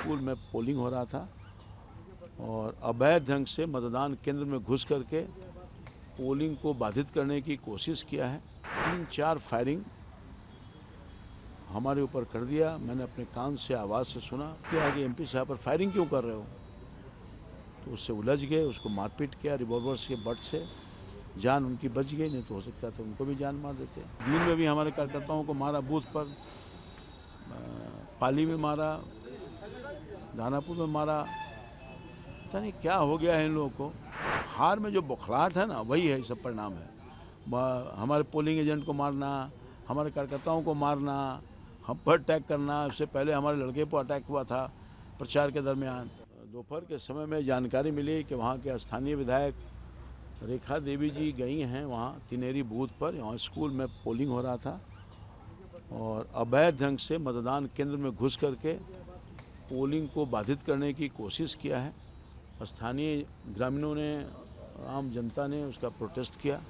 School में polling हो रहा था और अवैध ढंग से मतदान केंद्र में घुस करके पोलिंग को बाधित करने की कोशिश किया है। 3-4 फायरिंग हमारे ऊपर कर दिया। मैंने अपने कान से आवाज़ से सुना कि आगे एमपी साहब पर फायरिंग क्यों कर रहे हो, तो उससे उलझ गए, उसको मारपीट किया रिवॉल्वर्स के बट से। जान उनकी बच गई, नहीं तो हो सकता था उनको भी जान मार देते। दिन में भी हमारे कार्यकर्ताओं को मारा, बूथ पर पाली में मारा, दानापुर में मारा। पता नहीं क्या हो गया है इन लोगों को। हार में जो बौखलाहट है ना, वही है सब परिणाम है। हमारे पोलिंग एजेंट को मारना, हमारे कार्यकर्ताओं को मारना, हम पर अटैक करना। उससे पहले हमारे लड़के पर अटैक हुआ था प्रचार के दरमियान। दोपहर के समय में जानकारी मिली कि वहाँ के स्थानीय विधायक रेखा देवी जी गई हैं वहाँ तिनेरी बूथ पर। यहाँ स्कूल में पोलिंग हो रहा था और अवैध ढंग से मतदान केंद्र में घुस करके पोलिंग को बाधित करने की कोशिश किया है। स्थानीय ग्रामीणों ने, आम जनता ने उसका प्रोटेस्ट किया,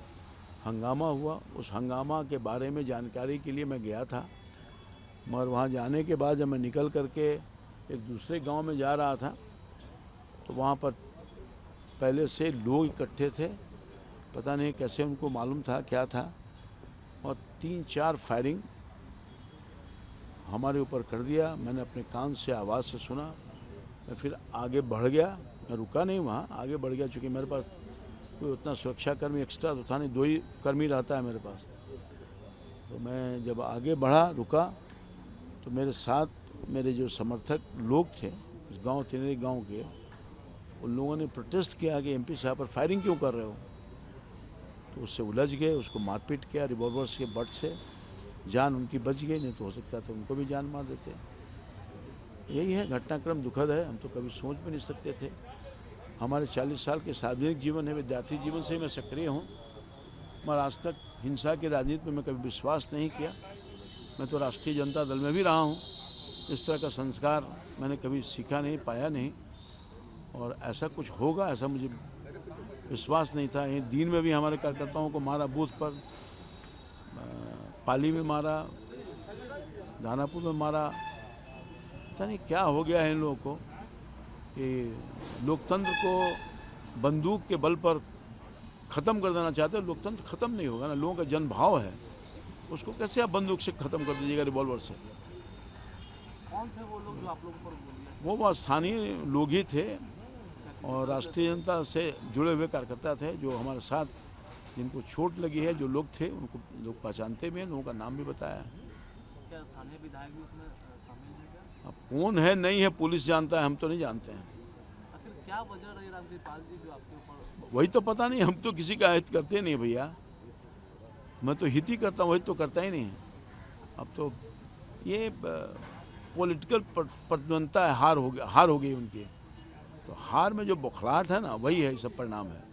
हंगामा हुआ। उस हंगामा के बारे में जानकारी के लिए मैं गया था, मगर वहाँ जाने के बाद जब मैं निकल करके एक दूसरे गांव में जा रहा था तो वहाँ पर पहले से लोग इकट्ठे थे। पता नहीं कैसे उनको मालूम था क्या था, और 3-4 फायरिंग हमारे ऊपर कर दिया। मैंने अपने कान से आवाज़ से सुना। मैं फिर आगे बढ़ गया, मैं रुका नहीं, वहाँ आगे बढ़ गया। चूँकि मेरे पास कोई उतना सुरक्षाकर्मी एक्स्ट्रा तो था नहीं, 2 ही कर्मी रहता है मेरे पास। तो मैं जब आगे बढ़ा, रुका, तो मेरे साथ मेरे जो समर्थक लोग थे उस गांव तिनेरी गांव के, उन लोगों ने प्रोटेस्ट किया कि एमपी साहब पर फायरिंग क्यों कर रहे हो, तो उससे उलझ गए, उसको मारपीट किया रिवॉल्वर्स के बट से। जान उनकी बच गई, नहीं तो हो सकता था उनको भी जान मार देते। यही है, घटनाक्रम दुखद है। हम तो कभी सोच भी नहीं सकते थे। हमारे 40 साल के सार्वजनिक जीवन है, विद्यार्थी जीवन से ही मैं सक्रिय हूँ, मगर आज तक हिंसा की राजनीति में मैं कभी विश्वास नहीं किया। मैं तो राष्ट्रीय जनता दल में भी रहा हूँ, इस तरह का संस्कार मैंने कभी सीखा नहीं, पाया नहीं, और ऐसा कुछ होगा ऐसा मुझे विश्वास नहीं था। ये दिन में भी हमारे कार्यकर्ताओं को मारा, बूथ पर पाली में मारा, दानापुर में मारा। पता नहीं क्या हो गया है इन लोगों को कि लोकतंत्र को बंदूक के बल पर ख़त्म कर देना चाहते हैं। लोकतंत्र ख़त्म नहीं होगा ना, लोगों का जनभाव है, उसको कैसे आप बंदूक से ख़त्म कर दीजिएगा, रिवॉल्वर से। कौन थे वो लोग जो आप लोगों पर बोले? वो स्थानीय लोग ही थे और राष्ट्रीय जनता से जुड़े हुए कार्यकर्ता थे, जो हमारे साथ, जिनको चोट लगी है, जो लोग थे उनको लोग पहचानते भी हैं, लोगों का नाम भी बताया। क्या स्थानीय विधायक भी उसमें शामिल है क्या? अब कौन है नहीं है पुलिस जानता है, हम तो नहीं जानते हैं। आखिर क्या वजह रही रामकृपाल जी जो आपके ऊपर? वही तो पता नहीं, हम तो किसी का हित करते नहीं भैया। मैं तो हित ही करता हूँ, वही तो करता ही नहीं। अब तो ये पॉलिटिकल प्रतिद्वंदता है, हार हो गई उनकी। तो हार में जो बौखलाहट है ना, वही है सब परिणाम है।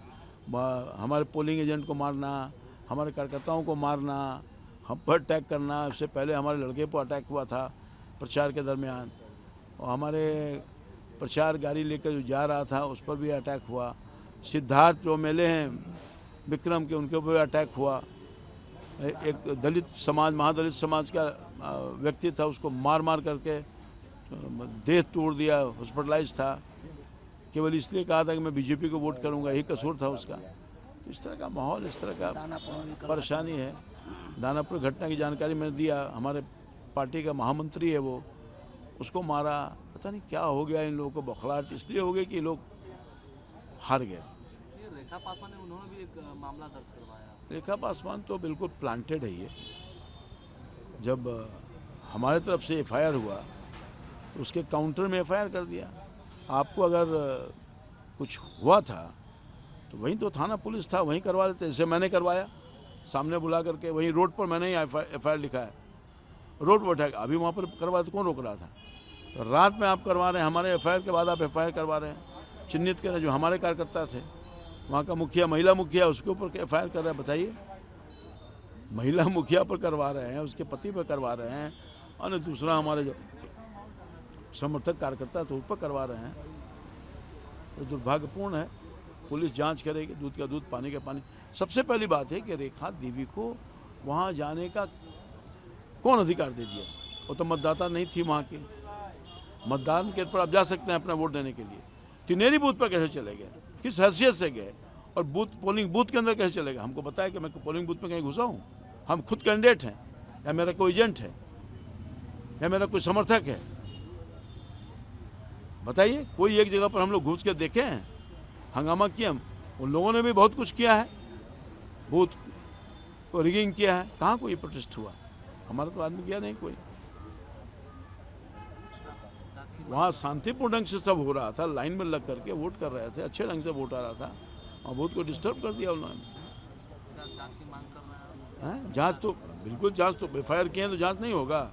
हमारे पोलिंग एजेंट को मारना, हमारे कार्यकर्ताओं को मारना, हम पर अटैक करना। उससे पहले हमारे लड़के पर अटैक हुआ था प्रचार के दरमियान, और हमारे प्रचार गाड़ी लेकर जो जा रहा था उस पर भी अटैक हुआ। सिद्धार्थ जो एमएलए हैं विक्रम के, उनके ऊपर अटैक हुआ। एक दलित समाज, महादलित समाज का व्यक्ति था, उसको मार मार करके देह तोड़ दिया, हॉस्पिटलाइज था। केवल इसलिए कहा था कि मैं बीजेपी को वोट करूंगा, यही कसूर था उसका। तो इस तरह का माहौल, इस तरह का परेशानी है। दानापुर घटना की जानकारी मैंने दिया, हमारे पार्टी का महामंत्री है वो, उसको मारा। पता नहीं क्या हो गया इन लोगों को, बौखलाहट इसलिए हो गई कि लोग हार गए। रेखा पासवान ने, उन्होंने भी एक मामला दर्ज करवाया। रेखा पासवान तो बिल्कुल प्लांटेड है ये। जब हमारे तरफ से एफआईआर हुआ तो उसके काउंटर में एफआईआर कर दिया। आपको अगर कुछ हुआ था तो वहीं तो थाना पुलिस था, वहीं करवा लेते। जैसे मैंने करवाया, सामने बुला करके, वहीं रोड पर मैंने ही एफआईआर लिखा है, रोड पर उठा। अभी वहाँ पर करवाया तो कौन रोक रहा था? तो रात में आप करवा रहे हैं, हमारे एफआईआर के बाद आप एफआईआर करवा रहे हैं। चिन्हित करें जो हमारे कार्यकर्ता थे, वहाँ का मुखिया, महिला मुखिया, उसके ऊपर एफआईआर कर रहे हैं। बताइए, महिला मुखिया पर करवा रहे हैं, उसके पति पर करवा रहे हैं, और दूसरा हमारे जो समर्थक कार्यकर्ता थे उस पर करवा रहे हैं। तो दुर्भाग्यपूर्ण है। पुलिस जांच करेगी, दूध का दूध, पानी का पानी। सबसे पहली बात है कि रेखा देवी को वहाँ जाने का कौन अधिकार दे दिया? वो तो मतदाता नहीं थी वहाँ की। मतदान केंद्र पर आप जा सकते हैं अपना वोट देने के लिए। तिनेरी बूथ पर कैसे चले गए, किस हैसियत से गए, और पोलिंग बूथ के अंदर कैसे चले गए? हमको बताया कि मैं पोलिंग बूथ में कहीं घुसा हूँ? हम खुद कैंडिडेट हैं या मेरा कोई एजेंट है या मेरा कोई समर्थक है? बताइए, कोई एक जगह पर हम लोग घुस के देखे हैं, हंगामा किया? उन लोगों ने भी बहुत कुछ किया है, बूथ को रिगिंग किया है, कहाँ कोई प्रोटेस्ट हुआ? हमारा तो आदमी किया नहीं कोई। वहाँ शांतिपूर्ण ढंग से सब हो रहा था, लाइन में लग करके वोट कर रहे थे, अच्छे ढंग से वोट आ रहा था, और वोट को डिस्टर्ब कर दिया उन्होंने। जांच की मांग कर रहे हैं। जांच तो बिल्कुल, जांच तो FIR किए हैं तो जांच नहीं होगा?